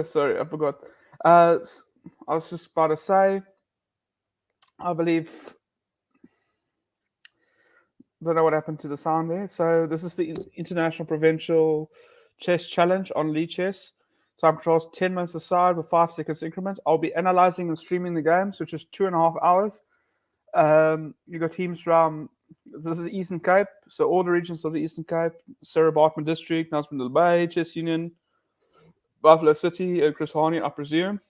Sorry, I forgot. I was just about to say, I believe, don't know what happened to the sound there. So this is the International Provincial Chess Challenge on Lichess. Time controls 10 minutes aside with 5 seconds increments. I'll be analyzing and streaming the games, which is 2.5 hours. You got teams from, this is Eastern Cape, so all the regions of the Eastern Cape, Sarah Baartman District, Nelson Mandela Bay, Chess Union, Buffalo City, and Chris Harney, I presume.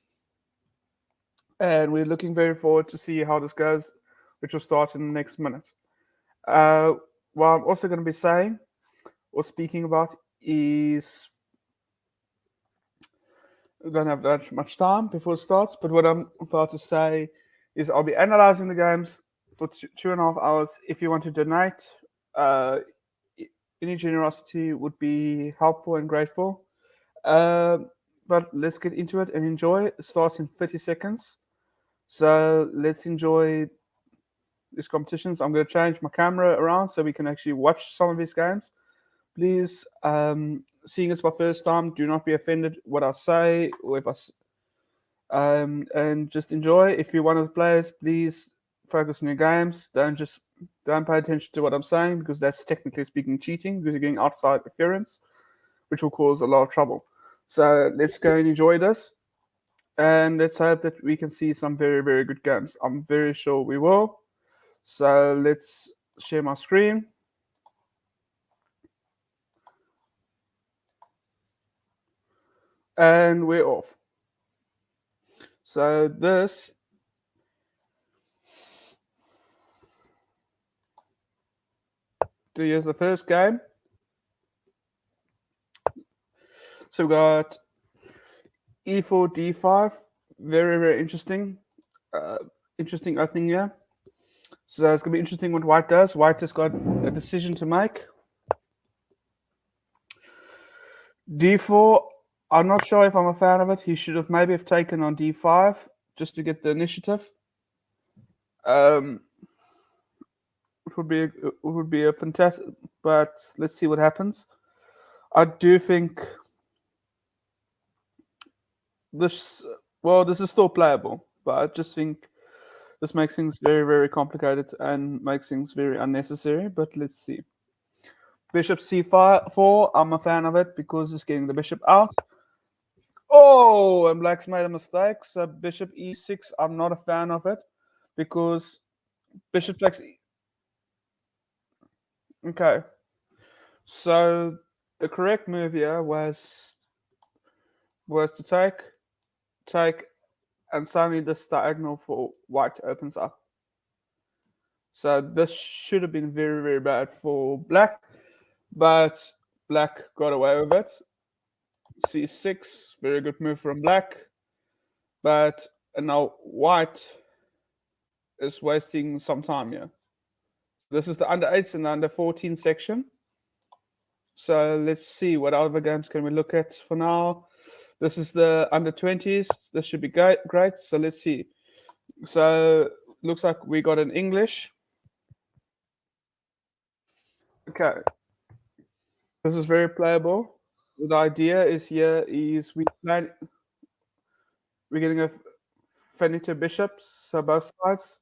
And we're looking very forward to see how this goes, which will start in the next minute. Uh, what I'm also going to be saying or speaking about is we don't have that much time before it starts, but what I'm about to say is I'll be analyzing the games for 2.5 hours. If you want to donate, uh, any generosity would be helpful and grateful. Uh, but let's get into it and enjoy. It starts in 30 seconds. So let's enjoy these competitions. I'm going to change my camera around so we can actually watch some of these games. Please, seeing it's my first time, do not be offended what I say or if and just enjoy. If you're one of the players, please focus on your games. Don't pay attention to what I'm saying because that's technically speaking cheating because you're getting outside interference, which will cause a lot of trouble. So let's go and enjoy this, and let's hope that we can see some very very good games. I'm very sure we will. So let's share my screen. And we're off. So this here's the first game. So we got e4, d5. Very, very interesting. Interesting opening here. So it's going to be interesting what white does. White has got a decision to make. d4, I'm not sure if I'm a fan of it. He should have maybe have taken on d5 just to get the initiative. It would be a fantastic, but let's see what happens. I do think this this is still playable, but I just think this makes things very very complicated and makes things very unnecessary. But let's see. Bishop c4. I'm a fan of it because it's getting the bishop out. Oh, and black's made a mistake. So bishop e6. I'm not a fan of it because bishop takes. Okay, so the correct move here was to take, and suddenly this diagonal for white opens up. So this should have been very, very bad for black, but black got away with it. c6, very good move from black, but now white is wasting some time here. This is the under 8s and the under 14 section. So let's see what other games can we look at for now. This is the under 20s. This should be great. So let's see. So looks like we got an English. Okay, this is very playable. The idea is here is we're getting a Feniter bishops, so both sides,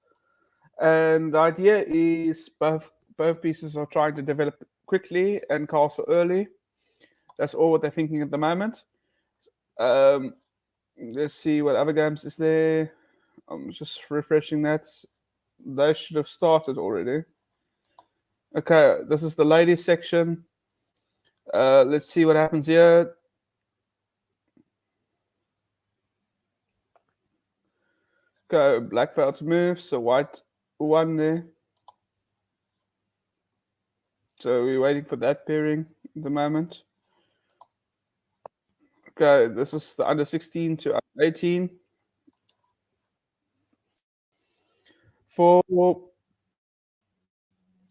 and the idea is both pieces are trying to develop quickly and castle early. That's all what they're thinking at the moment. Let's see what other games is there. I'm just refreshing that. They should have started already. Okay, this is the ladies section. Let's see what happens here. Okay, black failed to move, so white won there. So we're waiting for that pairing at the moment. Okay, this is the under 16 to under 18. For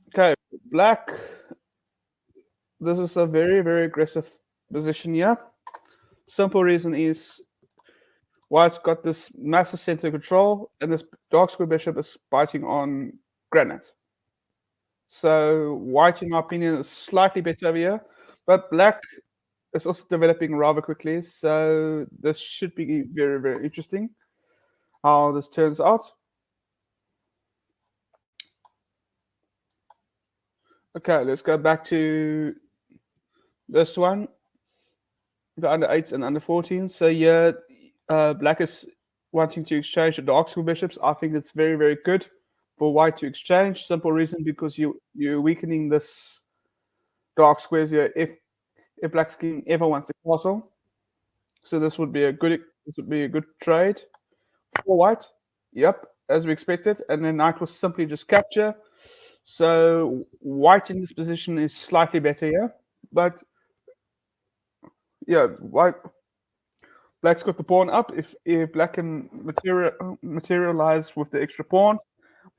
okay, black, this is a very, very aggressive position here. Simple reason is white's got this massive center control, and this dark square bishop is biting on granite. So white, in my opinion, is slightly better over here, but black is also developing rather quickly. So this should be very, very interesting how this turns out. Okay, let's go back to this one, the under 8s and under 14s. So yeah, black is wanting to exchange the dark square bishops. I think it's very, very good for white to exchange. Simple reason, because you're weakening this dark squares here if black's king ever wants to castle. So this would be a good trade for white. Yep, as we expected. And then knight was simply just capture. So white in this position is slightly better here, but yeah, black's got the pawn up. If black can materialize with the extra pawn,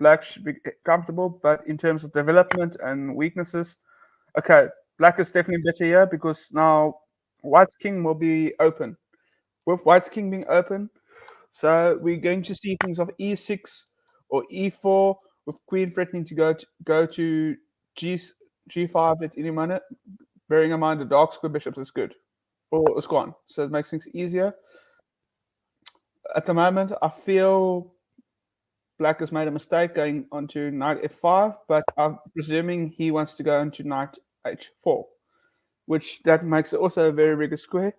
black should be comfortable. But in terms of development and weaknesses, okay, black is definitely better here because now white's king will be open. With white's king being open, so we're going to see things of e6 or e4 with queen threatening to go to g5 at any minute. Bearing in mind the dark square bishops is good, or it's gone, so it makes things easier. At the moment, I feel black has made a mistake going onto knight f5, but I'm presuming he wants to go into knight h4, which that makes it also a very big square.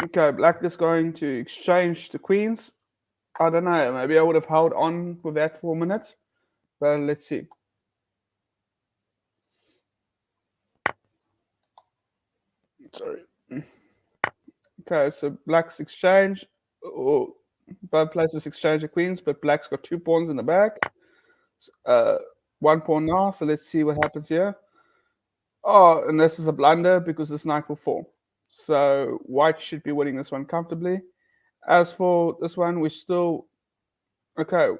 Okay, black is going to exchange the queens. I don't know, maybe I would have held on with that for a minute, but let's see. Sorry. Okay, so black's exchange, or both places exchange the queens, but black's got 2 pawns in the back. 1 pawn now, so let's see what happens here. Oh, and this is a blunder because this knight will fall. So white should be winning this one comfortably. As for this one, we're still okay.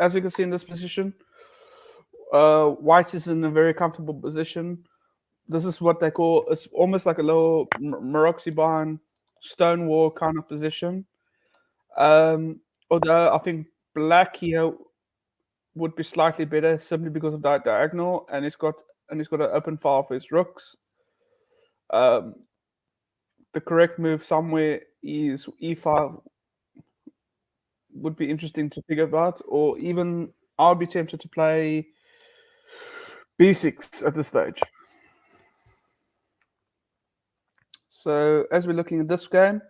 As we can see in this position, white is in a very comfortable position. This is what they call, it's almost like a little Maroxibahn stone wall kind of position. Although I think black here would be slightly better simply because of that diagonal, and he's got an open file for his rooks. The correct move somewhere is e5. Would be interesting to figure out, or even I'll be tempted to play b6 at this stage. So as we're looking at this game,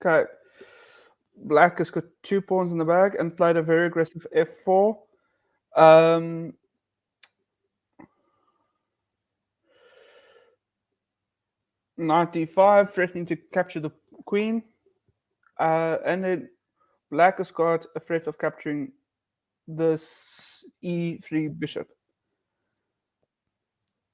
okay, black has got 2 pawns in the bag and played a very aggressive f4. Knight d5, threatening to capture the queen, and then black has got a threat of capturing this e3 bishop.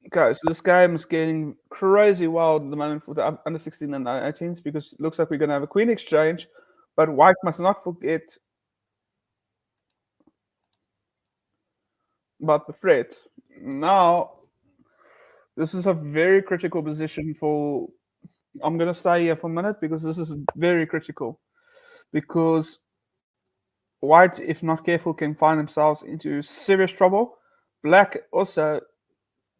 Okay, so this game is getting crazy wild at the moment for the under 16 and 18s because it looks like we're going to have a queen exchange, but white must not forget about the threat. Now, this is a very critical position for. I'm going to stay here for a minute because this is very critical. Because white, if not careful, can find themselves into serious trouble. Black also,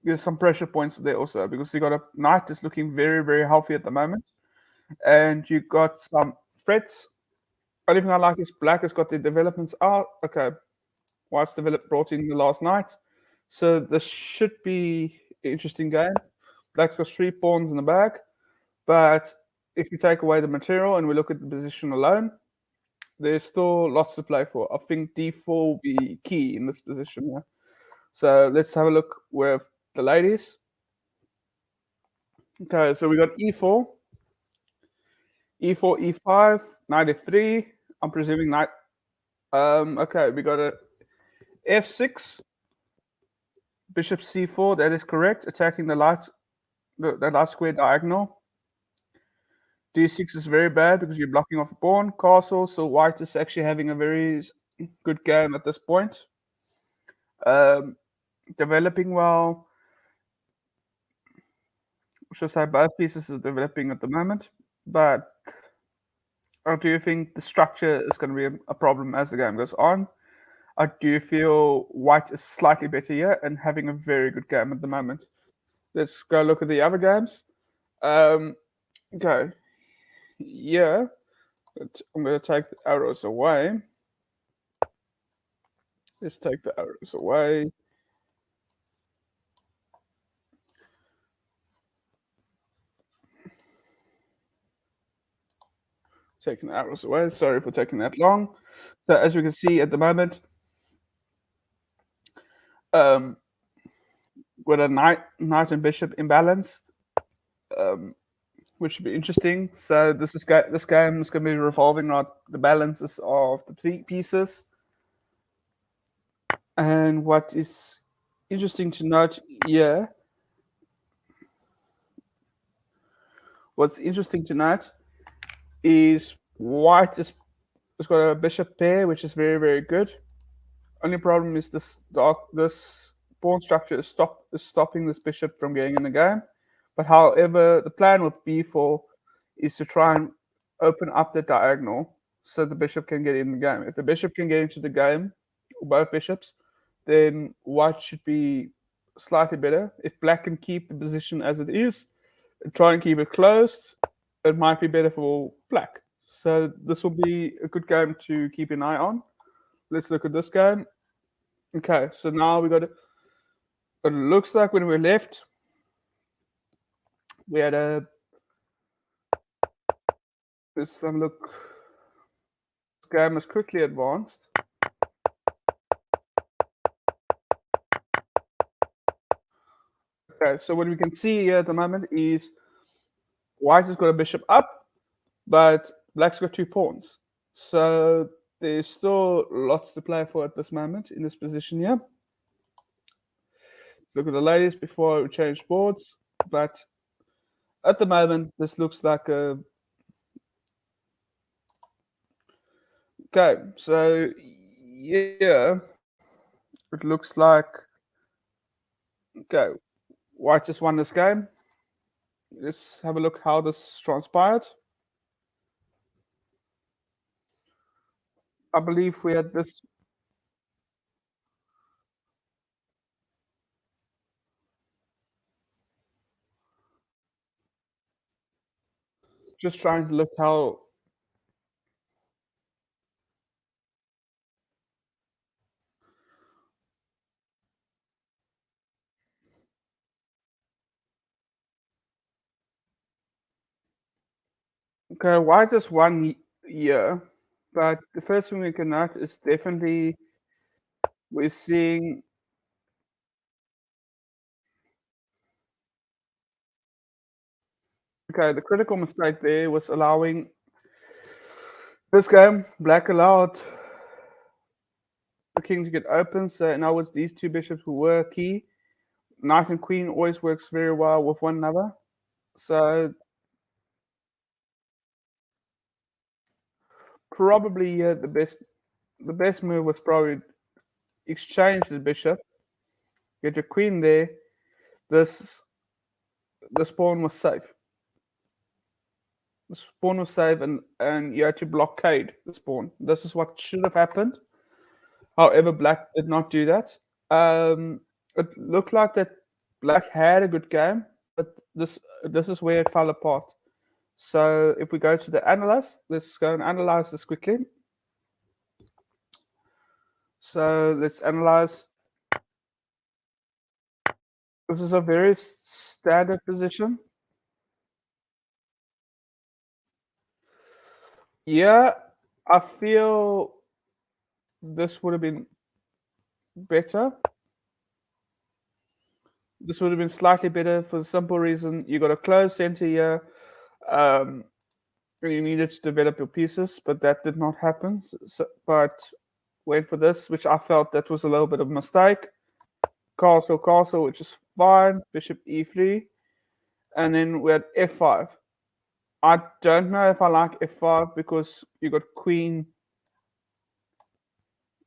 there's some pressure points there also because you got a knight that's looking very, very healthy at the moment. And you got some threats. Only thing I like is black has got the developments out. Okay, white's brought in the last knight. So this should be an interesting game. Black's got 3 pawns in the back. But if you take away the material and we look at the position alone, there's still lots to play for. I think d4 will be key in this position. Yeah. So let's have a look with the ladies. Okay, so we got e4, e4, e5, knight f3. I'm presuming knight. Okay, we got a f6, bishop c4. That is correct. Attacking the light square diagonal. d6 is very bad because you're blocking off the pawn. Castle. So white is actually having a very good game at this point. Developing well. I should say both pieces are developing at the moment, but Or do you think the structure is going to be a problem as the game goes on? Or do you feel white is slightly better here and having a very good game at the moment? Let's go look at the other games. Um, okay, yeah, I'm going to take the arrows away. Let's take the arrows away. Taking the arrows away. Sorry for taking that long. So as we can see at the moment, um, with a knight and bishop imbalanced, um, which should be interesting. So this game is going to be revolving around the balances of the pieces. And what is interesting to note here, what's interesting to note is white has got a bishop pair, which is very very good. Only problem is this pawn structure is stopping this bishop from getting in the game. But however, the plan with b4 is to try and open up the diagonal so the bishop can get in the game. If the bishop can get into the game, or both bishops, then white should be slightly better. If black can keep the position as it is and try and keep it closed, it might be better for black. So this will be a good game to keep an eye on. Let's look at this game. Okay, so now we got it. It looks like when we left, we had a. Let's have a look. This game has quickly advanced. Okay, so what we can see here at the moment is white has got a bishop up, but black's got two pawns. So there's still lots to play for at this moment in this position here. Let's look at the ladies before we change boards. But at the moment, this looks like a. Okay, so yeah, it looks like. Okay, white just won this game. Let's have a look how this transpired. I believe we had this. Just trying to look how. Okay, white is one year, but the first thing we can note is definitely we're seeing. Okay, the critical mistake there was allowing this game. Black allowed the king to get open, so in other words, these two bishops who were key. Knight and queen always works very well with one another. So probably the best move was probably exchange the bishop, get your queen there. This this pawn was safe. The pawn was safe, and you had to blockade the pawn. This is what should have happened. However, black did not do that. It looked like that black had a good game, but this is where it fell apart. So if we go to the analyze, let's go and analyze this quickly. So let's analyze. This is a very standard position. Yeah, I feel this would have been better. This would have been slightly better for the simple reason you got a closed center here. Um, you needed to develop your pieces, but that did not happen. So, but wait for this, which I felt that was a little bit of a mistake. Castle, which is fine. Bishop e3, and then we had f5. I don't know if I like f5 because you got queen,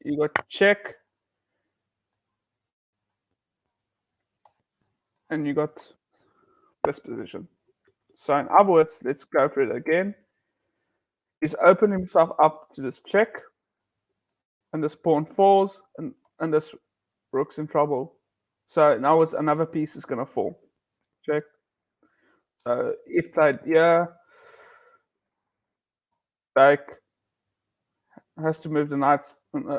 you got check, and you got this position. So in other words, let's go for it again. He's opened himself up to this check, and this pawn falls, and this rook's in trouble. So now it's another piece is gonna fall. Check. So if played here, like has to move the knights.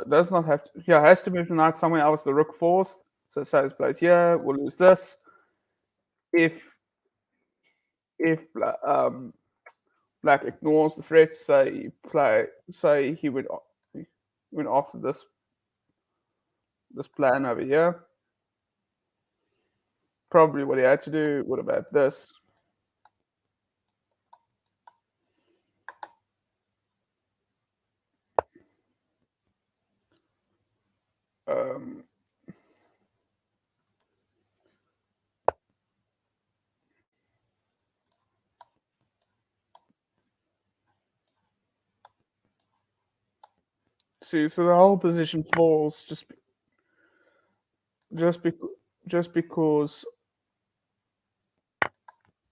Does not have to. Yeah, has to move the knight somewhere else. The rook falls. So say it's played here. We'll lose this. If black ignores the threat, say he went after this plan over here. Probably what he had to do would have had this. Um, See, so the whole position falls just because.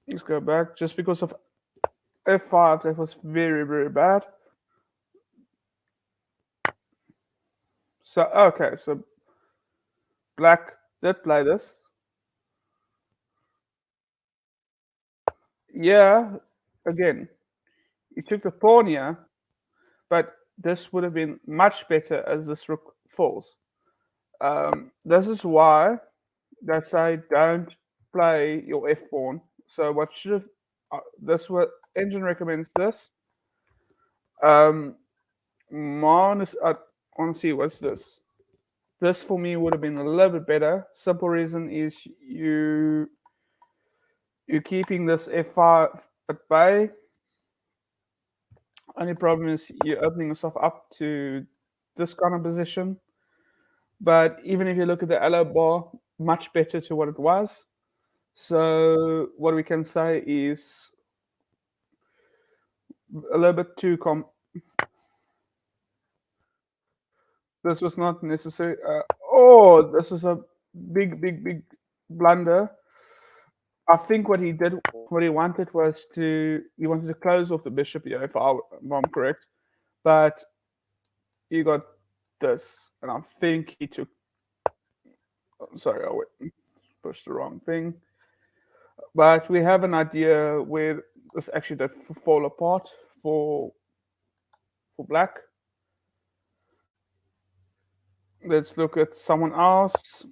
Let's go back. Just because of f5, that was very, very bad. So okay, so black did play this. Yeah, again, he took the pawn here, but this would have been much better as this rook falls. This is why that say don't play your f pawn. So what should have this what engine recommends this. Mine is I want to see what's this. This for me would have been a little bit better. Simple reason is you're keeping this f5 at bay. Only problem is you're opening yourself up to this kind of position. But even if you look at the allo bar, much better to what it was. So what we can say is a little bit too this was not necessary. This was a big blunder. I think what he wanted was he wanted to close off the bishop here, if I'm correct. But he got this, and I think he took. Sorry, I pushed the wrong thing. But we have an idea where this actually did fall apart for black. Let's look at someone else.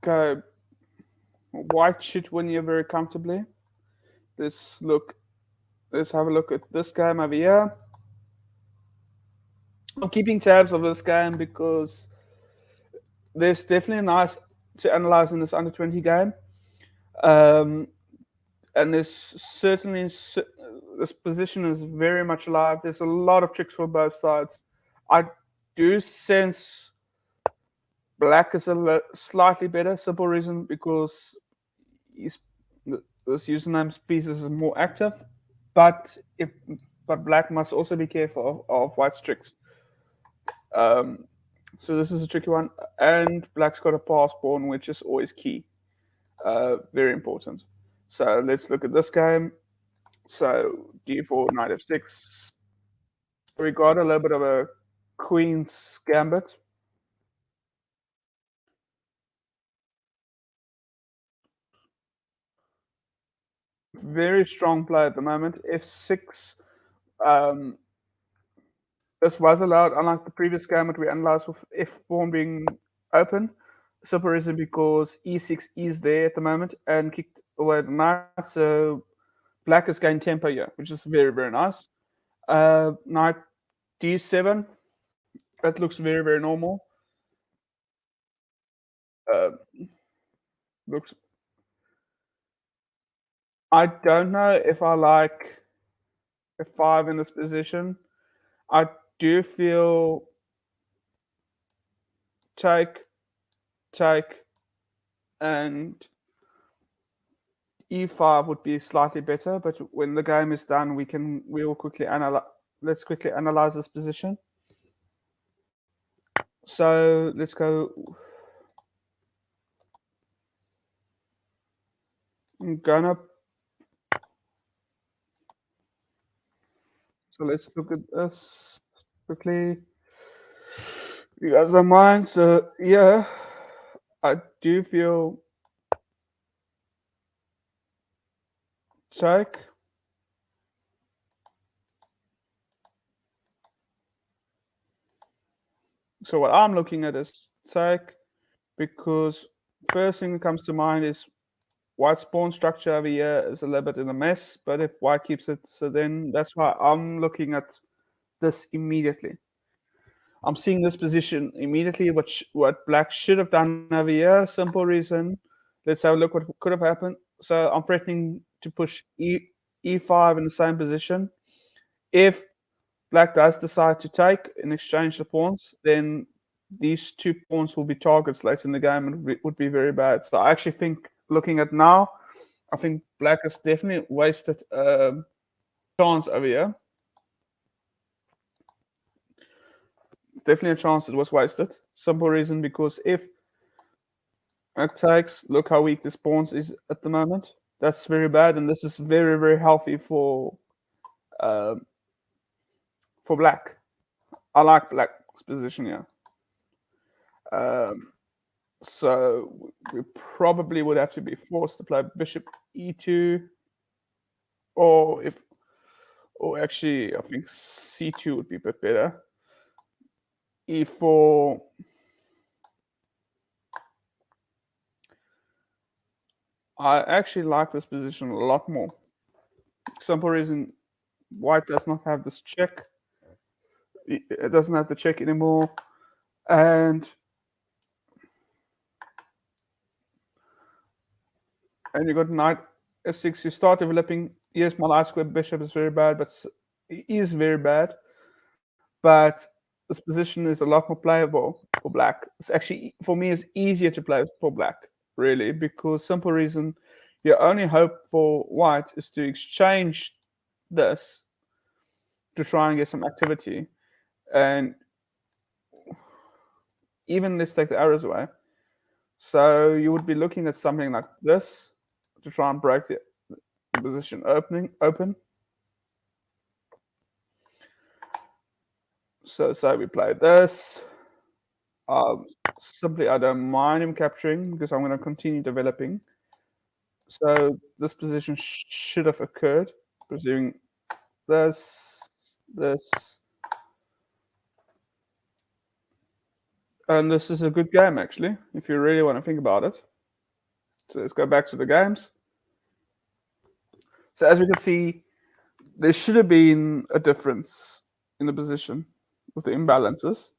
Okay, white should win here very comfortably. Let's have a look at this game over here. I'm keeping tabs of this game because there's definitely nice to analyze in this under 20 game. And there's certainly this position is very much alive. There's a lot of tricks for both sides. I do sense black is slightly better. Simple reason because this username's pieces is more active, but black must also be careful of white's tricks. So this is a tricky one, and black's got a pass pawn, which is always key, very important. So let's look at this game. So d4, knight f6. We got a little bit of a queen's gambit. Very strong play at the moment. f6. This was allowed, unlike the previous game that we analyzed with f pawn being open. Simple reason because e6 is there at the moment and kicked away the knight. So black has gained tempo here, which is very, very nice. Knight d7. That looks very, very normal. Looks. I don't know if I like f5 in this position. I do feel take, and e5 would be slightly better. But when the game is done, we will quickly let's quickly analyze this position. So let's go. I'm gonna. So let's look at this quickly. You guys don't mind? So yeah, I do feel check. So what I'm looking at is check, because first thing that comes to mind is white's pawn structure over here is a little bit in a mess, but if white keeps it, so then that's why I'm looking at this immediately. I'm seeing this position immediately, what black should have done over here. Simple reason. Let's have a look what could have happened. So I'm threatening to push e5 in the same position. If black does decide to take and exchange the pawns, then these two pawns will be targets later in the game and would be very bad. So I actually think, looking at now, I think black has definitely wasted a chance over here. Definitely a chance that was wasted. Simple reason, because if it takes, look how weak this pawns is at the moment. That's very bad, and this is very, very healthy uh, for black. I like black's position here. So we probably would have to be forced to play bishop e2, or actually I think c2 would be a bit better. e4. I actually like this position a lot more. Simple reason, white does not have this check. It doesn't have the check anymore, and you got knight f6. You start developing. Yes, my light square bishop is very bad, but it is very bad. But this position is a lot more playable for black. It's actually, for me, it's easier to play for black, really, because simple reason, your only hope for white is to exchange this to try and get some activity. And even let's take the arrows away. So you would be looking at something like this to try and break the position open. So say we play this. Simply, I don't mind him capturing because I'm going to continue developing. So this position should have occurred, presuming this. And this is a good game, actually, if you really want to think about it. So let's go back to the games. So as we can see, there should have been a difference in the position with the imbalances.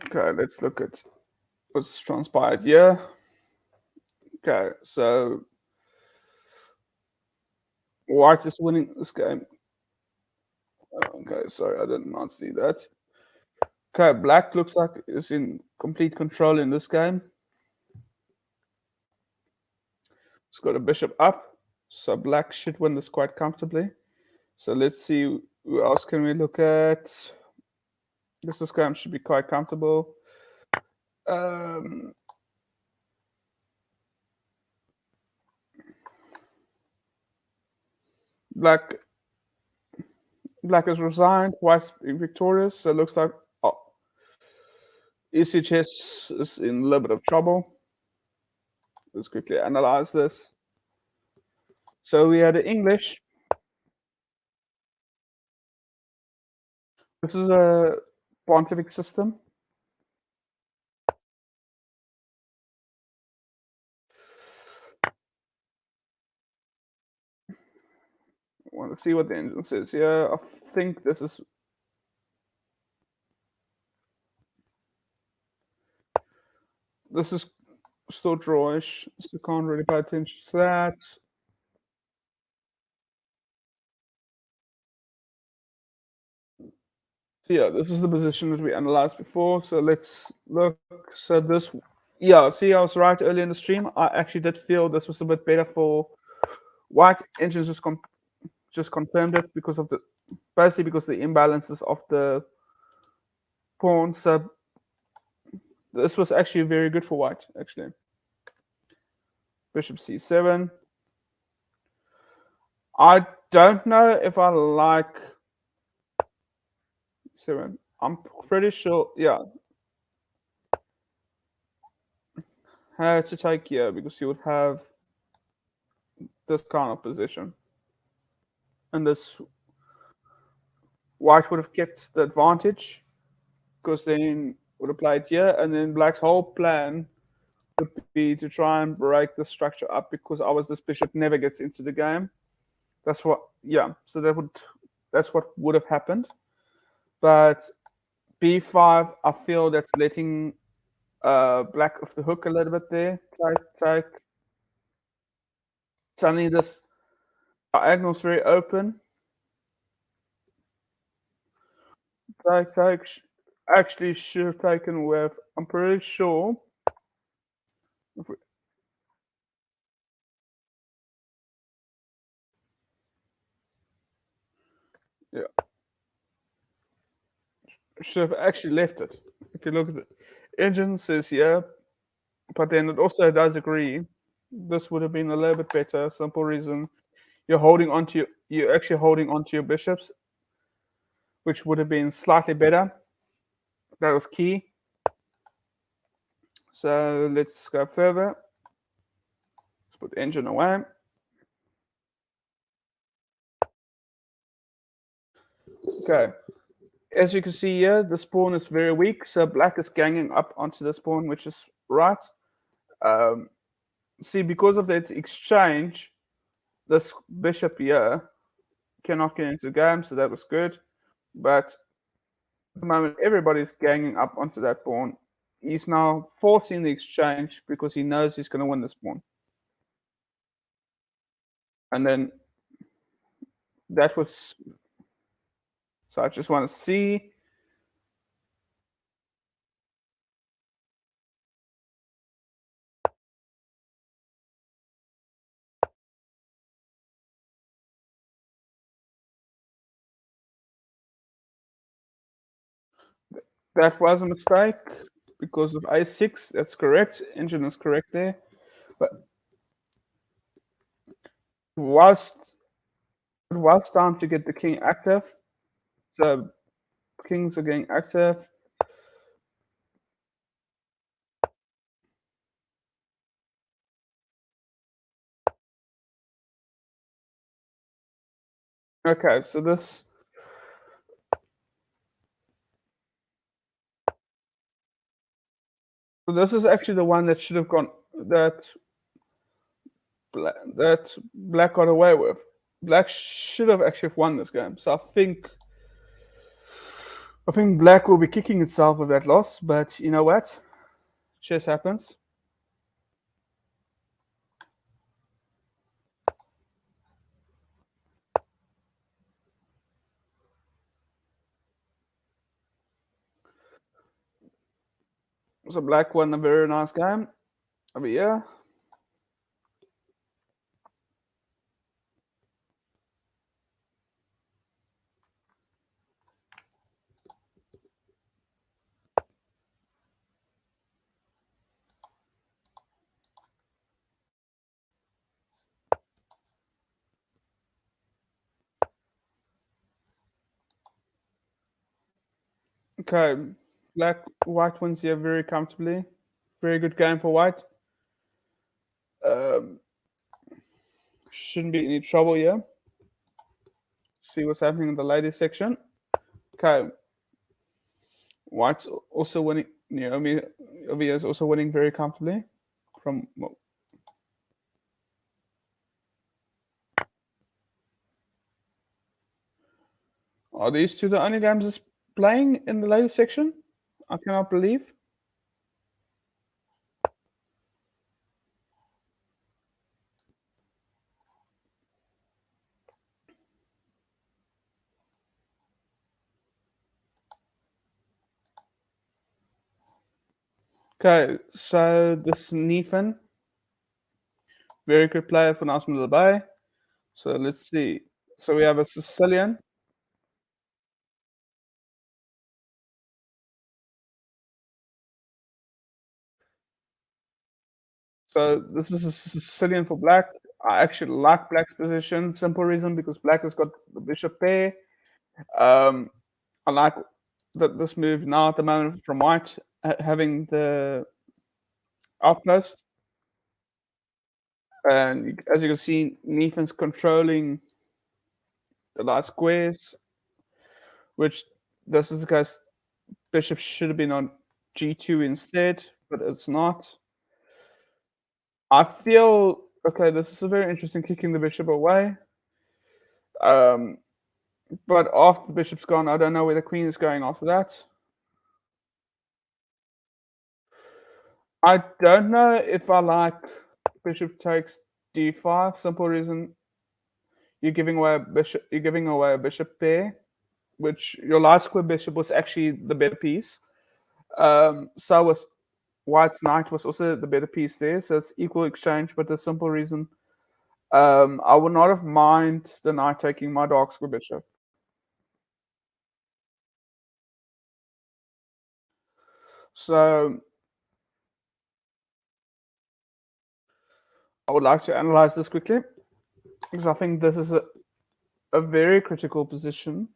Okay, let's look at what's transpired here. Okay, so white is winning this game. Okay, sorry, I did not see that. Okay, black looks like is in complete control in this game. It's got a bishop up, so black should win this quite comfortably. So let's see, who else can we look at? This game should be quite comfortable. Black has resigned, white's victorious, so it looks like ECHS is in a little bit of trouble. Let's quickly analyze this. So we had the English. This is a Pontific system. I want to see what the engine says here. I think this is still drawish, so can't really pay attention to that. So yeah, this is the position that we analyzed before. So let's look. So this Yeah, see, I was right early in the stream. I actually did feel this was a bit better for white. Engines just confirmed it because of the basically because the imbalances of the pawn. So this was actually very good for white. Actually, bishop c7. I don't know if I like 7. I'm pretty sure. Yeah, had to take here because you would have this kind of position, and this white would have kept the advantage because then would have played here, and then black's whole plan would be to try and break the structure up because otherwise this bishop never gets into the game. That's what, yeah. So that's what would have happened. But b5, I feel that's letting black off the hook a little bit there. Take. Suddenly this diagonal's very open. Take. Actually should have taken with. I'm pretty sure. Yeah, should have actually left it. If you look at the engine says yeah, but then it also does agree. This would have been a little bit better. Simple reason you're actually holding onto your bishops, which would have been slightly better. That was key. So let's go further. Let's put the engine away. Okay. As you can see here, this pawn is very weak, so black is ganging up onto this pawn, which is right. See, because of that exchange, this bishop here cannot get into the game, so that was good. But at the moment, everybody's ganging up onto that pawn. He's now forcing the exchange because he knows he's going to win this pawn. And then that was. So I just want to see. That was a mistake because of a6. That's correct. Engine is correct there. But whilst it was time to get the king active, so kings are getting active. Okay, so this is actually the one that should have gone that black got away with. Black should have actually won this game. So I think black will be kicking itself with that loss. But you know what? Chess happens. So black won a very nice game over here. Okay, white wins here very comfortably. Very good game for white. Um, shouldn't be any trouble here. See what's happening in the ladies section. Okay, white's also winning. Naomi over here is also winning very comfortably. From are these two the only games that's playing in the ladies section? I cannot believe. Okay, so this Neefan, very good player for National of the Bay. So let's see. So we have a Sicilian. So this is a Sicilian for black. I actually like black's position. Simple reason because black has got the bishop pair. Um, I like that this move now at the moment from white having the outpost, and as you can see, Neefan's controlling the light squares, which this is because bishop should have been on g2 instead, but it's not. I feel okay. This is a very interesting kicking the bishop away. Um, but after the bishop's gone, I don't know where the queen is going after that. I don't know if I like bishop takes d5. Simple reason you're giving away a bishop. You're giving away a bishop pair, which your last square bishop was actually the better piece. So was white's knight was also the better piece there. So it's equal exchange, but the simple reason I would not have mind the knight taking my dark square bishop. So I would like to analyze this quickly because I think this is a very critical position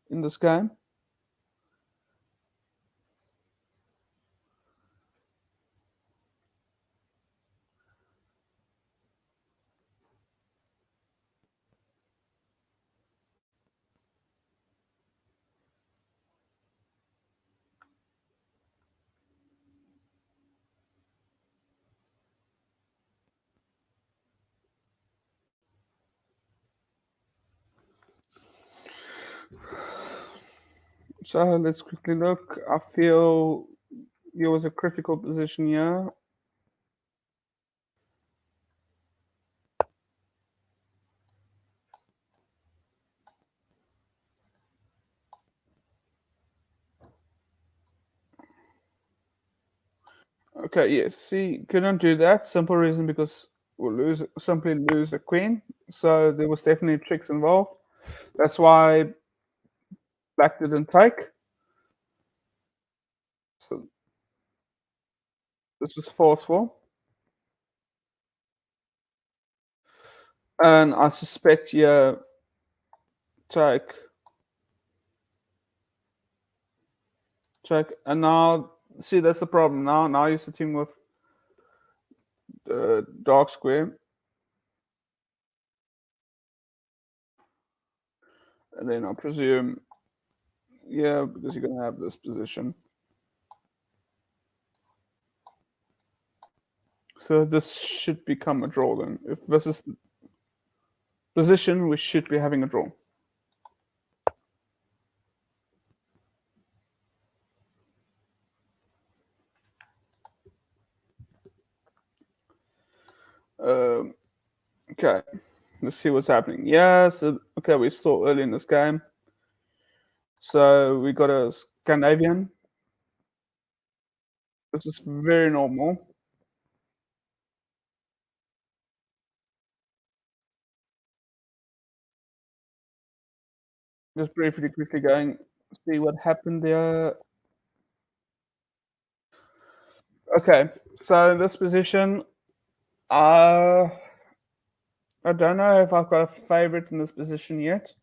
in this game. So let's quickly look. I feel it was a critical position here. Okay, yes. See, couldn't do that. Simple reason because we'll simply lose the queen. So there was definitely tricks involved. That's why black didn't take. So this was forceful. And I suspect yeah, take, take, and now see that's the problem. Now you're sitting with the dark square, and then I presume yeah because you're gonna have this position. So this should become a draw then. If this is the position, we should be having a draw. Um, okay, let's see what's happening. Yeah, so okay, we're still early in this game. So we got a Scandinavian. This is very normal. Just briefly, quickly going, see what happened there. Okay, so in this position, uh, I don't know if I've got a favorite in this position yet.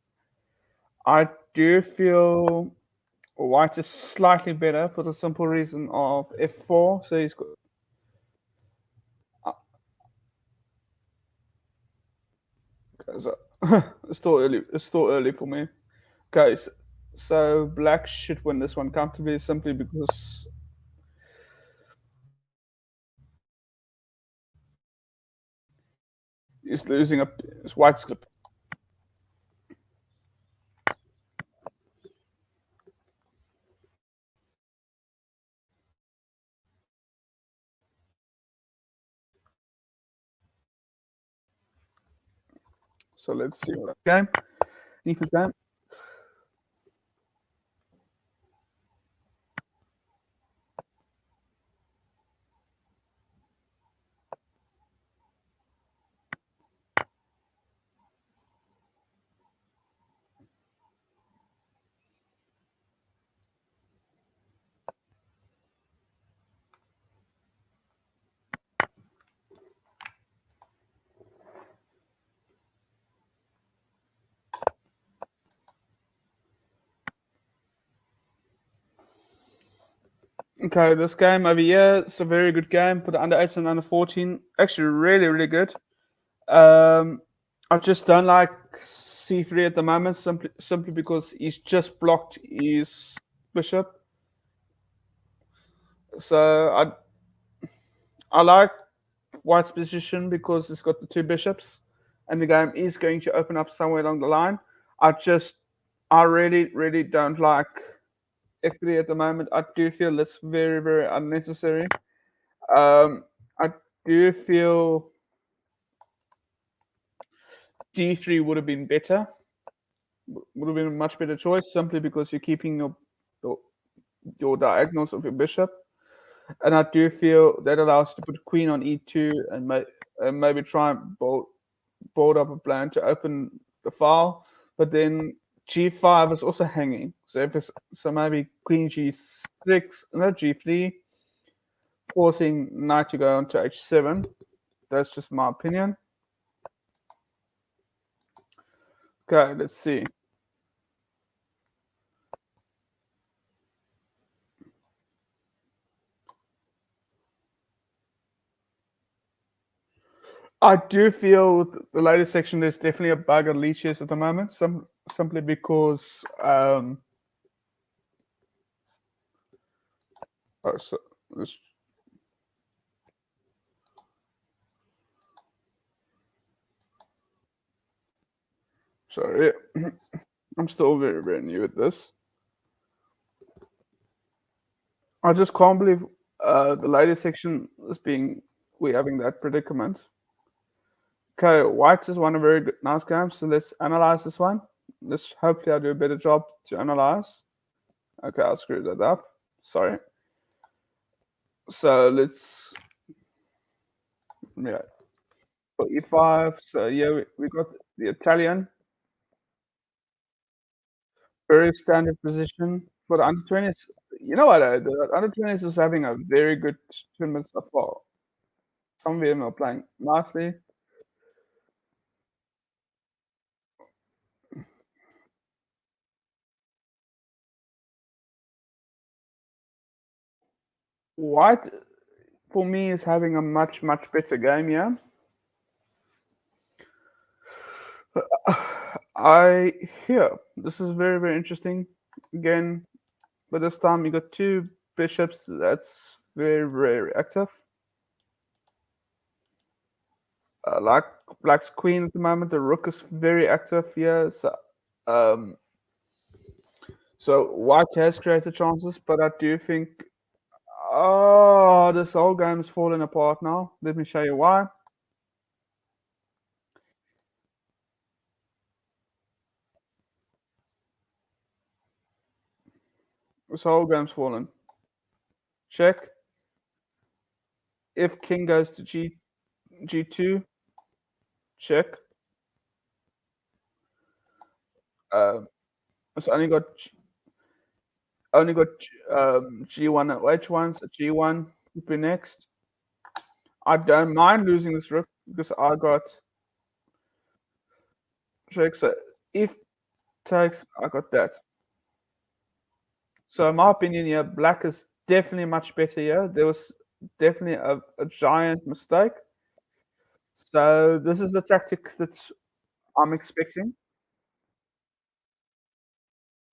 I do feel white is slightly better for the simple reason of f4. So he's got. So, it's still early. It's still early for me. Okay, so black should win this one comfortably simply because he's losing a white's clip. So let's see what game. Defense game. Okay, this game over here, it's a very good game for the under 8s and under 14. Actually, really, really good. I just don't like C3 at the moment, simply because he's just blocked his bishop. So I like White's position because it's got the two bishops, and the game is going to open up somewhere along the line. I really, really don't like F3 at the moment. I do feel it's very, very unnecessary. I do feel D3 would have been better. Would have been a much better choice simply because you're keeping your, your diagonals of your bishop. And I do feel that allows you to put queen on e2 and maybe try and board up a plan to open the file. But then g5 is also hanging. So if it's so maybe queen g6, no g3, forcing knight to go on to h7. That's just my opinion. Okay, let's see. I do feel the latest section there's definitely a bug on leeches at the moment. Simply because oh, so this, sorry, I'm still very very new at this. I just can't believe the latest section is being we're having that predicament. Okay, White is one of very good, nice games, so let's analyze this one. Let's hopefully I do a better job to analyze. Okay, I'll screw that up. Sorry. So let's yeah. For e5. So yeah, we got the Italian. Very standard position for the under 20s. You know what? The under 20s is having a very good tournament so far. Some of them are playing nicely. White, for me, is having a much, much better game, yeah. I hear this is very, very interesting. Again, but this time you got two bishops that's very, very active. Like Black's queen at the moment, the rook is very active here. Um, so White has created chances, but I do think, oh, this whole game is falling apart now. Let me show you why. This whole game's fallen. Check. If king goes to g2, check. It's only got g1 and h1, so g1 would be next. I don't mind losing this rook because I got check. So if takes, I got that. So in my opinion, yeah, black is definitely much better here. There was definitely a giant mistake. So this is the tactics that I'm expecting.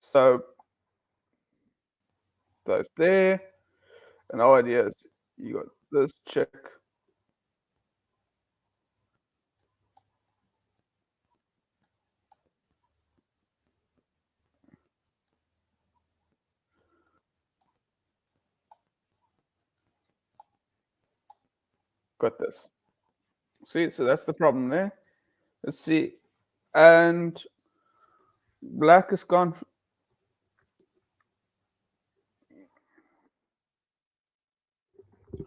So those there, and our idea is you got this check. Got this. See, so that's the problem there. Let's see, and black is gone.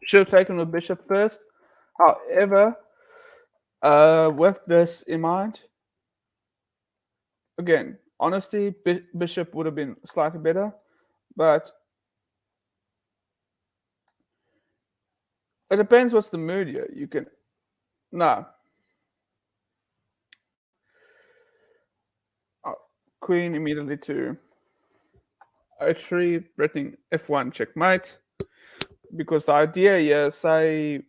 Should have taken the bishop first. However, with this in mind, again, honesty, bishop would have been slightly better, but it depends what's the mood here. You can no. Queen immediately to h3, threatening f1 checkmate. because the idea here, say,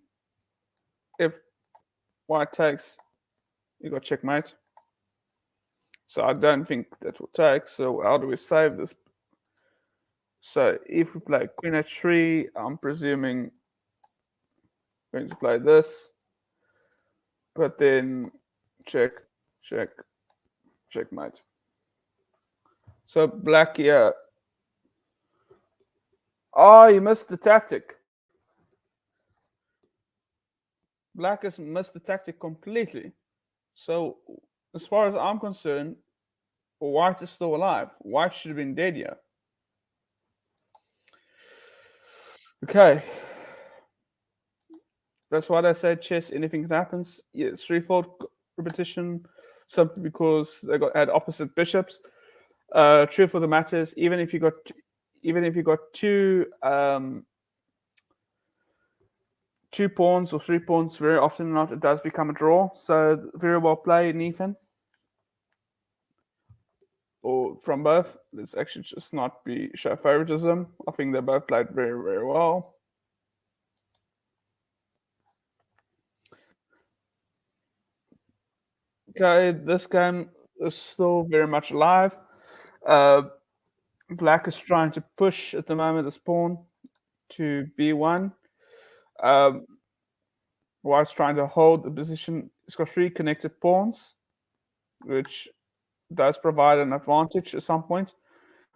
if white takes, you got checkmate. So I don't think that will take. So how do we save this? So if we play queen h3, I'm presuming going to play this, but then check, check, checkmate. So black here. Oh, you missed the tactic. Black has missed the tactic completely. So as far as I'm concerned, white is still alive. White should have been dead here. Okay. That's why they say chess, anything can happen. Yeah, it's threefold repetition, simply because they had opposite bishops. True for the matters, even if you got two pawns or 3 pawns, very often not it does become a draw. So very well played, Nathan. Or from both. Let's actually just not be show favoritism. I think they both played very, very well. Okay, this game is still very much alive. Black is trying to push at the moment this pawn to b1. White's trying to hold the position. It's got 3 connected pawns, which does provide an advantage at some point.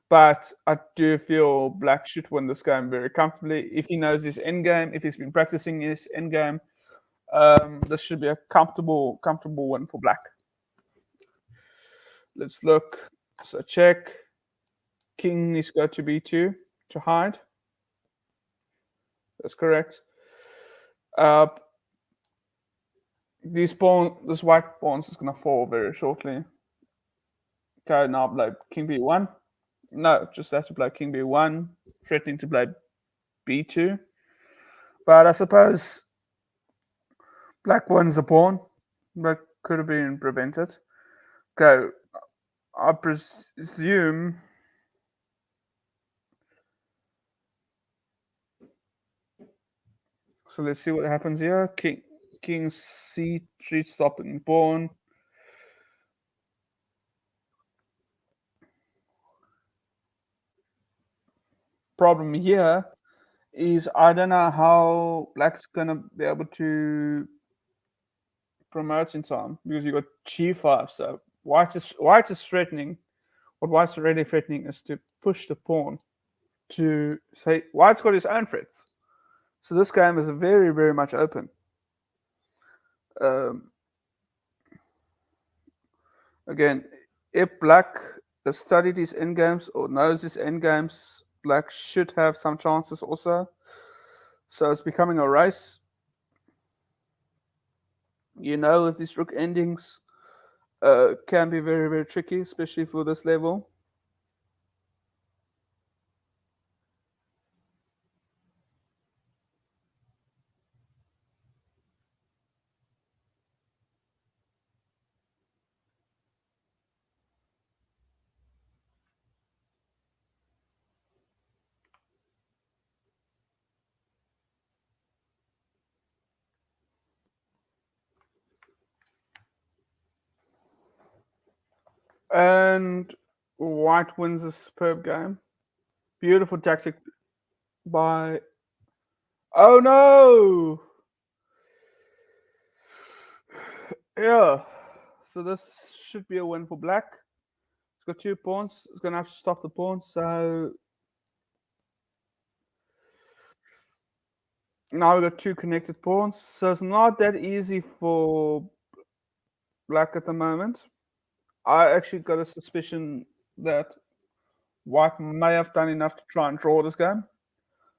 But I do feel black should win this game very comfortably. If he knows his endgame, if he's been practicing his endgame, this should be a comfortable win for black. Let's look. So check. King needs to go to b2 to hide. That's correct. This white pawns is gonna fall very shortly. Okay, now play king b1. No, just have to play king b1, threatening to play b2. But I suppose black wins the pawn. That could have been prevented. Okay, I presume. So let's see what happens here. King c3 stopping pawn. Problem here is I don't know how black's gonna be able to promote in time because you got g5. So white is threatening. What white's already threatening is to push the pawn to say white's got his own threats. So this game is very, very much open. Again, if black has studied his endgames or knows his endgames, black should have some chances also. So it's becoming a race. You know, if these rook endings can be very, very tricky, especially for this level. And white wins a superb game. Beautiful tactic by. Oh no! Yeah. So this should be a win for black. It's got 2 pawns. It's going to have to stop the pawn. So now we've got 2 connected pawns. So it's not that easy for black at the moment. I actually got a suspicion that white may have done enough to try and draw this game.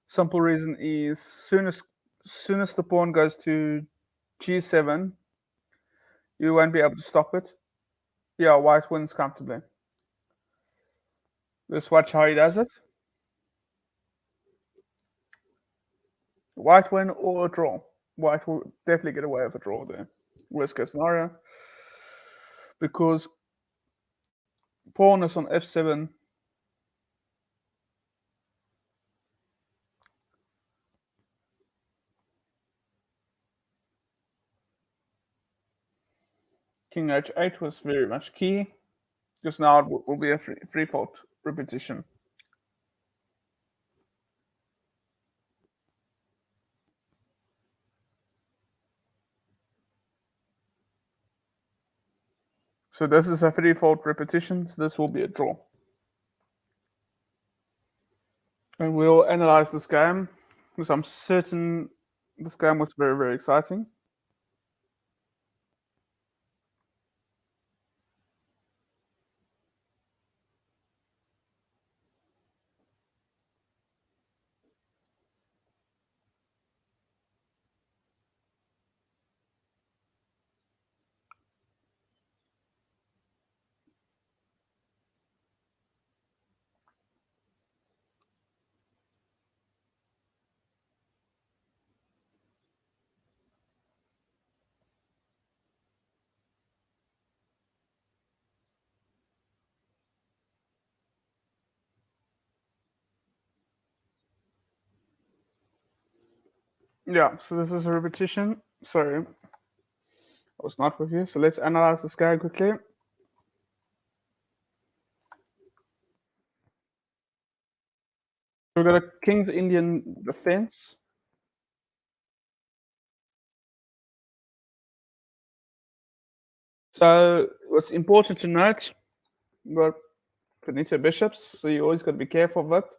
Simple reason is soon as the pawn goes to g7, you won't be able to stop it. Yeah, white wins comfortably. Let's watch how he does it. White win or a draw. White will definitely get away with a draw there. Worst case scenario. Because pawn is on f7. King h8 was very much key, because now it will be a free fault repetition. So this is a free fault repetition, so this will be a draw. And we'll analyze this game, because I'm certain this game was very, very exciting. Yeah, so this is a repetition. Sorry, I was not with you. So let's analyze this guy quickly. We've got a King's Indian defense. So what's important to note, we've got Finito bishops, so you always got to be careful of it.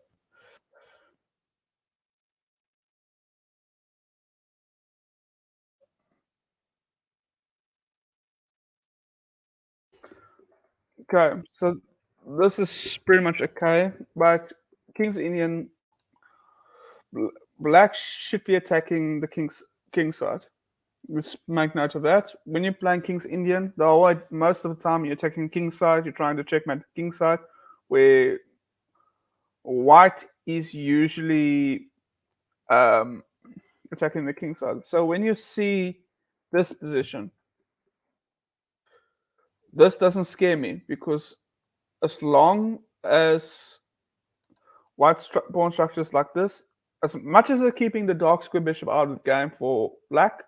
Okay, so this is pretty much okay, but King's Indian black should be attacking the king side. Let's make note of that. When you're playing King's Indian, most of the time you're attacking king side, you're trying to checkmate the king side, where white is usually attacking the king side. So when you see this position, this doesn't scare me, because as long as white pawn structures like this, as much as they're keeping the dark square bishop out of the game for black,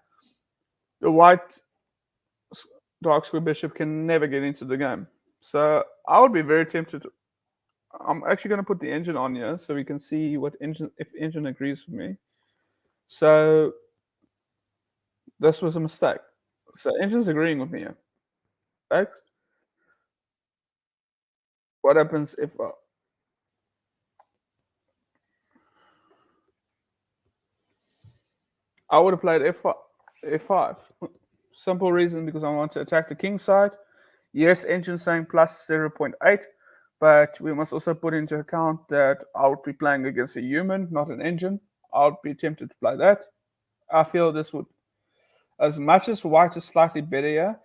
the white dark square bishop can never get into the game. So I would be very tempted to. I'm actually going to put the engine on here so we can see what engine, if engine agrees with me. So this was a mistake. So engine's agreeing with me here. Right? What happens if I would have played f5? Simple reason, because I want to attack the king side. Yes, engine saying plus 0.8, but we must also put into account that I would be playing against a human, not an engine. I would be tempted to play that. I feel this would, as much as white is slightly better here,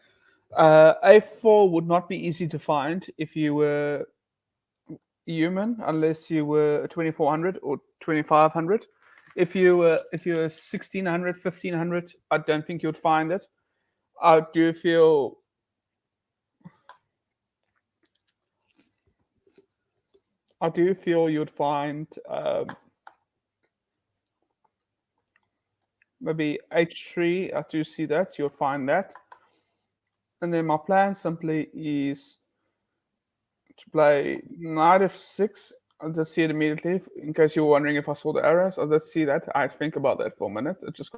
a4 would not be easy to find if you were human, unless you were 2400 or 2500. If you were 1600, 1500, I don't think you'd find it. I do feel you'd find maybe h3. I do see that you'll find that, and then my plan simply is to play knight f6. I'll just see it immediately, in case you were wondering if I saw the arrows. I'll just see that. I think about that for a minute. It just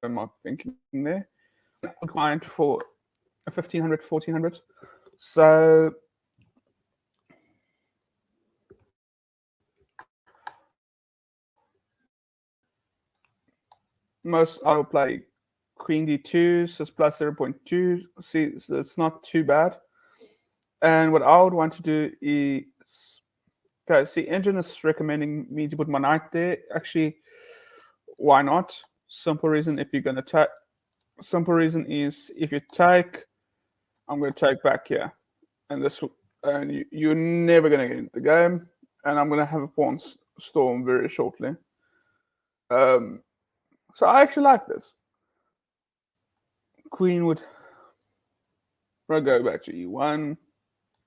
my thinking there. Client for 1500, 1400. So most I will play queen d2, so it's plus 0.2. See, so it's not too bad. And what I would want to do is, okay, see, engine is recommending me to put my knight there. Actually, why not? Simple reason, if you're going to take, simple reason is if you take, I'm going to take back here, and this, and you're never going to get into the game, and I'm going to have a pawn storm very shortly. So I actually like this. Queen would go back to e1,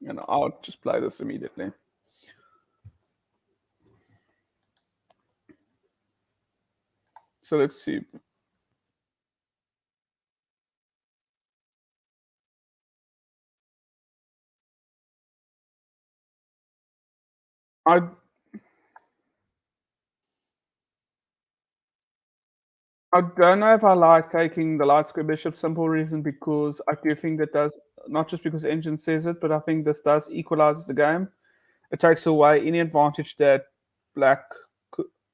and I'll just play this immediately. So let's see. I I don't know if I like taking the light square bishop. Simple reason because I do think that does not just because engine says it, but I think this does equalize the game. It takes away any advantage that black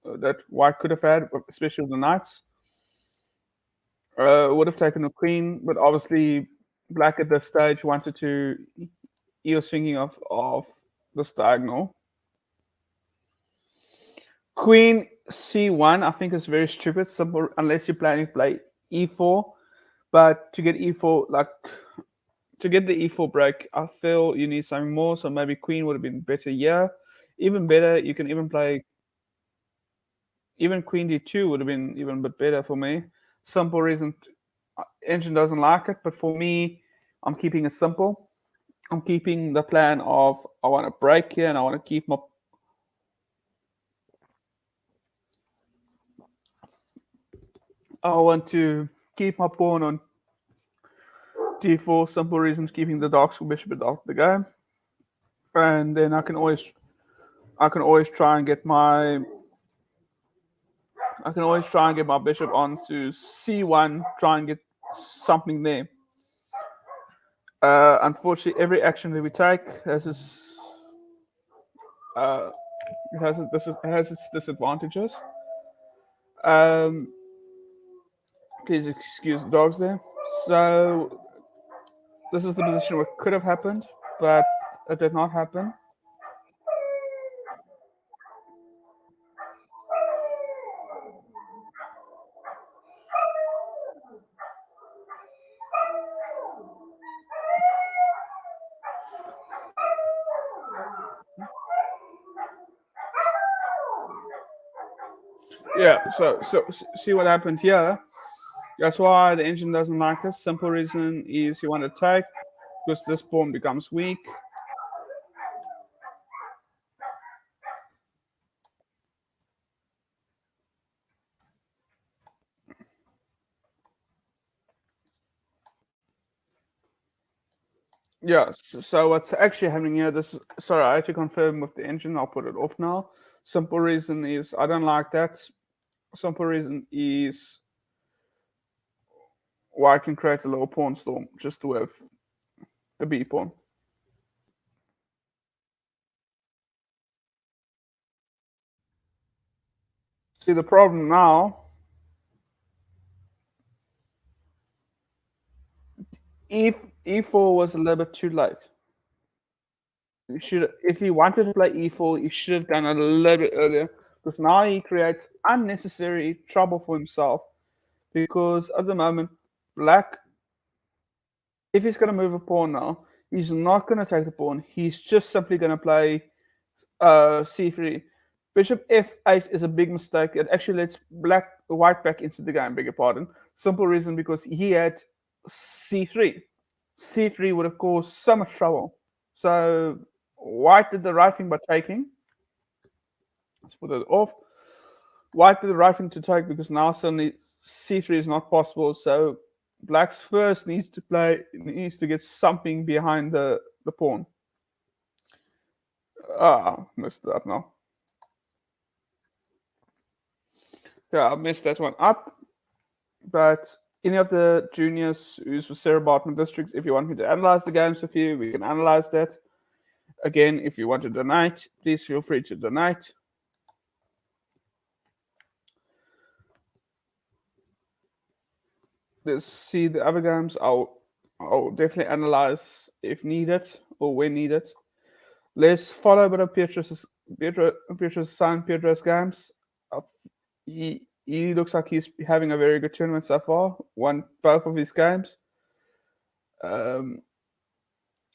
that white could have had, especially with the knights. Would have taken a queen, but obviously black at this stage wanted to. He was thinking of this diagonal. Queen c1, I think is very stupid. Simple unless you're planning to play e4, but to get e4 like to get the e4 break, I feel you need something more. So maybe queen would have been better. Yeah, even better. You can even play even queen d2 would have been even a bit better for me. Simple reason engine doesn't like it, but for me, I'm keeping it simple. I'm keeping the plan of I want to break here and I want to keep my I want to keep my pawn on d4. Simple reasons keeping the dark square bishop out of the game, and then I can always try and get my bishop onto c1, try and get something there. Unfortunately, every action that we take has its disadvantages. Please excuse the dogs there. So this is the position where it could have happened, but it did not happen. Yeah, so see what happened here. That's why the engine doesn't like this. Simple reason is you want to take because this pawn becomes weak. Yeah, so what's actually happening here, sorry, I had to confirm with the engine, I'll put it off now. Simple reason is I don't like that. Simple reason is why I can create a little pawn storm just with the B pawn. See the problem now, e4 was a little bit too late. If he wanted to play e4, he should have done it a little bit earlier. Because now he creates unnecessary trouble for himself. Because at the moment, black, if he's going to move a pawn now, he's not going to take the pawn. He's just simply going to play c3. Bishop f8 is a big mistake. It actually lets white back into the game. Beg your pardon. Simple reason because he had c3. c3 would have caused so much trouble. So white did the right thing by taking. Let's put it off. White did the right thing to take because now suddenly c3 is not possible. So black's first needs to get something behind the pawn. Messed it up now. Yeah, I messed that one up. But any of the juniors who's with Sarah Bartman districts, if you want me to analyze the games with you, we can analyze that. Again, if you want to donate, please feel free to donate. Let's see the other games. I'll definitely analyze if needed or when needed. Let's follow a bit of Pietro's son Pietro's games. He looks like he's having a very good tournament so far. Won both of his games. And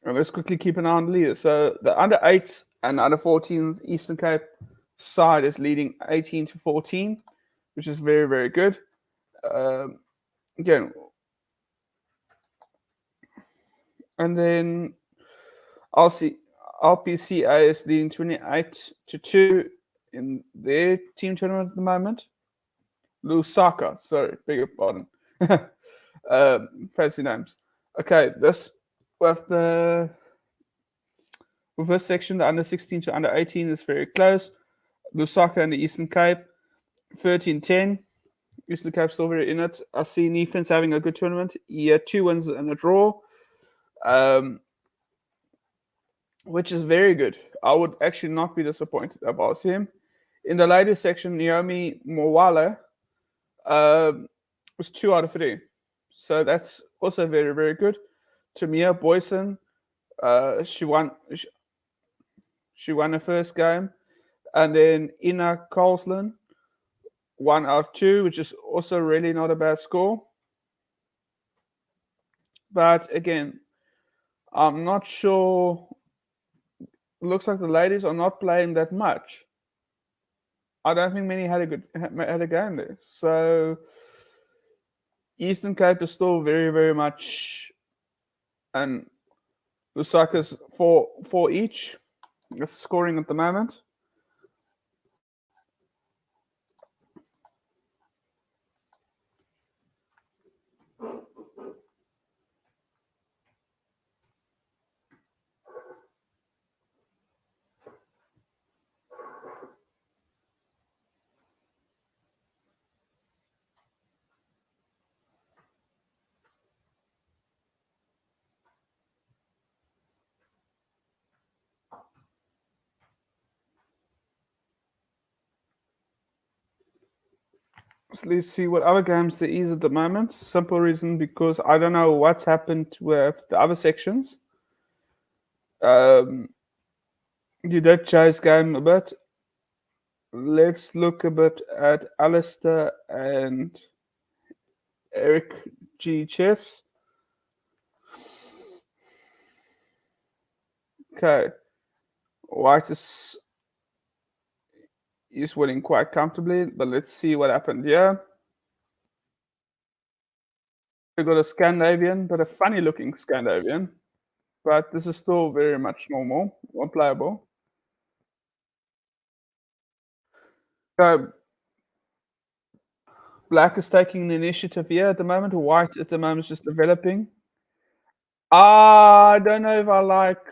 let's quickly keep an eye on the leader. So the under 8s and under 14s Eastern Cape side is leading 18-14, which is very, very good. Again, and then RPCA is leading 28-2 in their team tournament at the moment. Lusaka, sorry, beg your pardon. Fancy names. Okay, this with the with this section, the under 16 to under 18 is very close. Lusaka and the Eastern Cape, 13-10. Eastern Cape still very in it. I see Neefens having a good tournament. He had 2 wins and a draw, which is very good. I would actually not be disappointed if I was him. In the ladies section, Naomi Mowala was 2 out of 3. So that's also very, very good. Tamia Boyson, she won her first game. And then Ina Carlslin, 1 out of 2, which is also really not a bad score. But again, I'm not sure. Looks like the ladies are not playing that much. I don't think many had a game there. So Eastern Cape is still very, very much, and Lusaka's 4 each. It's scoring at the moment. So let's see what other games there is at the moment. Simple reason because I don't know what's happened with the other sections. You did chase game a bit. Let's look a bit at Alistair and Eric G. Chess. Okay. White is winning quite comfortably, but let's see what happened here. We got a Scandinavian, but a funny looking Scandinavian. But this is still very much normal or playable. So Black is taking the initiative here at the moment. White at the moment is just developing. I don't know if I like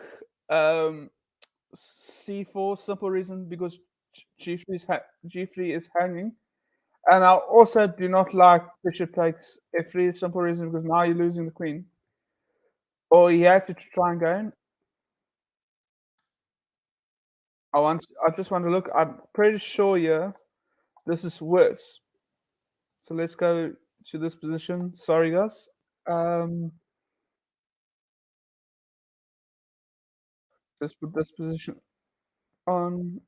C4. Simple reason because G3 is hanging. And I also do not like bishop takes F3. Simple reason because now you're losing the queen. Or you have to try and gain. I just want to look. I'm pretty sure here this is worse. So let's go to this position. Sorry, guys. Let's put this position on.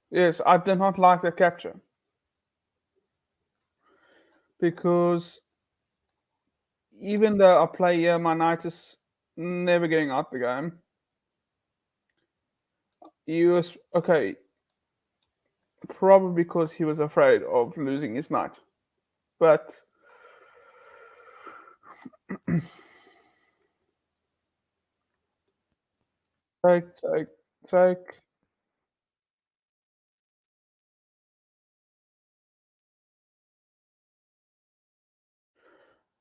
Yes, I did not like the capture because even though I play here, my knight is never getting out the game. He was okay, probably because he was afraid of losing his knight, but take.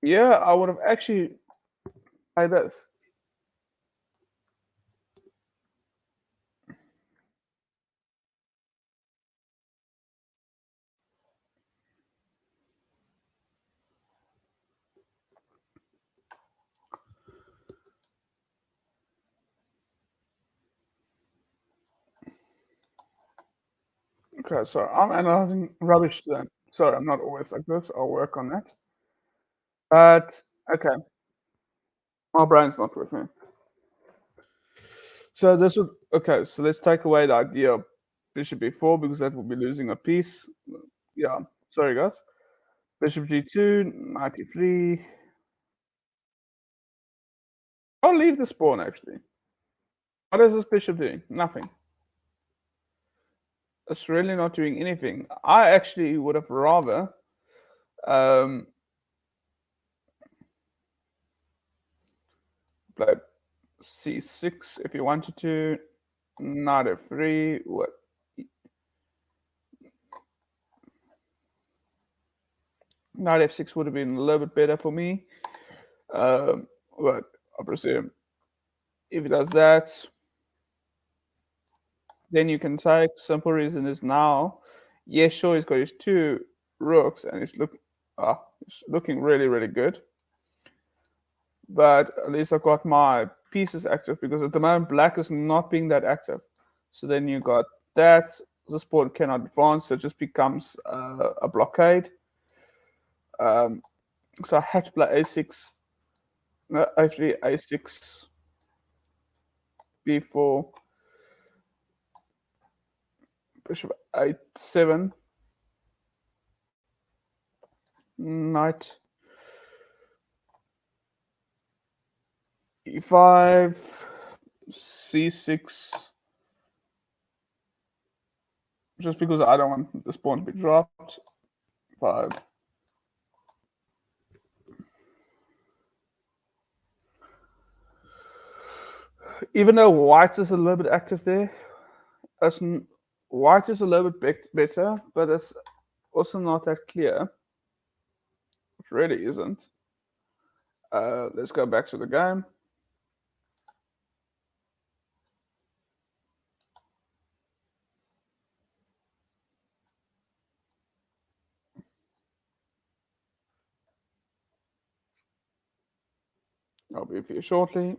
Yeah, I would have actually played this. Okay, so I'm analyzing rubbish then. Sorry, I'm not always like this. I'll work on that. But okay, my brain's not with me. So this would okay. So let's take away the idea of bishop b4 because that will be losing a piece. Yeah, sorry guys. Bishop g2, knight e3. I'll leave this pawn actually. What is this bishop doing? Nothing. It's really not doing anything. I actually would have rather play c6 if you wanted to. Knight f3. What? Knight f6 would have been a little bit better for me. But I presume if it does that, then you can take. Simple reason is now, yeah, sure, he's got his two rooks and it's looking really, really good. But at least I've got my pieces active because at the moment black is not being that active. So then you got that. This pawn cannot advance, so it just becomes a blockade. So I had to play a6. No, actually a6, b4, bishop a7, knight e5, c6, just because I don't want this pawn to be dropped. 5. Even though white is a little bit active there, white is a little bit better, but it's also not that clear. It really isn't. Let's go back to the game. I'll be with you shortly.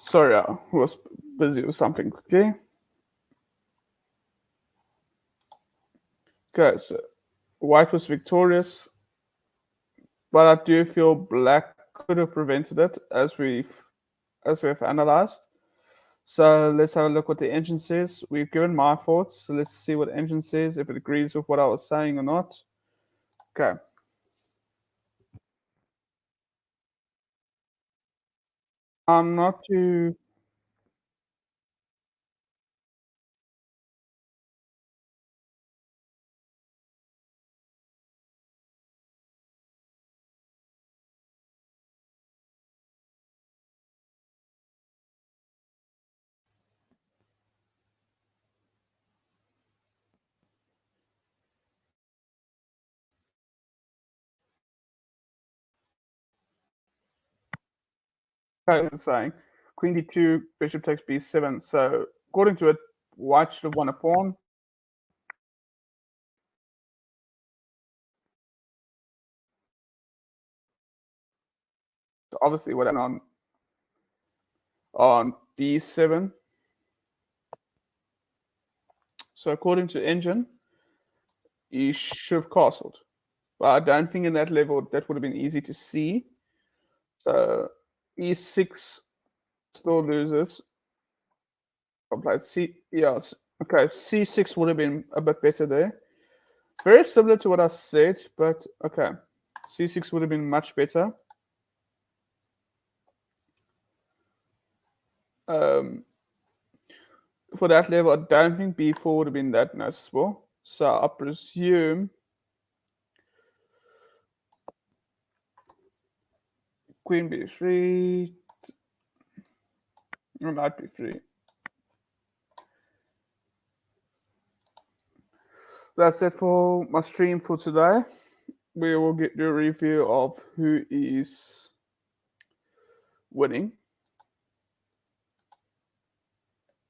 Sorry, I was busy with something quickly. Okay, so white was victorious, but I do feel black could have prevented it, as we've analyzed. So let's have a look what the engine says. We've given my thoughts, so let's see what engine says, if it agrees with what I was saying or not. Okay. I'm not too. Saying queen d2, bishop takes b7. So according to it, white should have won a pawn. So obviously, what happened on b7. So according to engine, you should have castled. But I don't think in that level that would have been easy to see. So e6 still loses. I played okay, c6 would have been a bit better there. Very similar to what I said, but okay. c6 would have been much better. For that level, I don't think b4 would have been that noticeable. So I presume queen b3, or knight b3. That's it for my stream for today. We will get the review of who is winning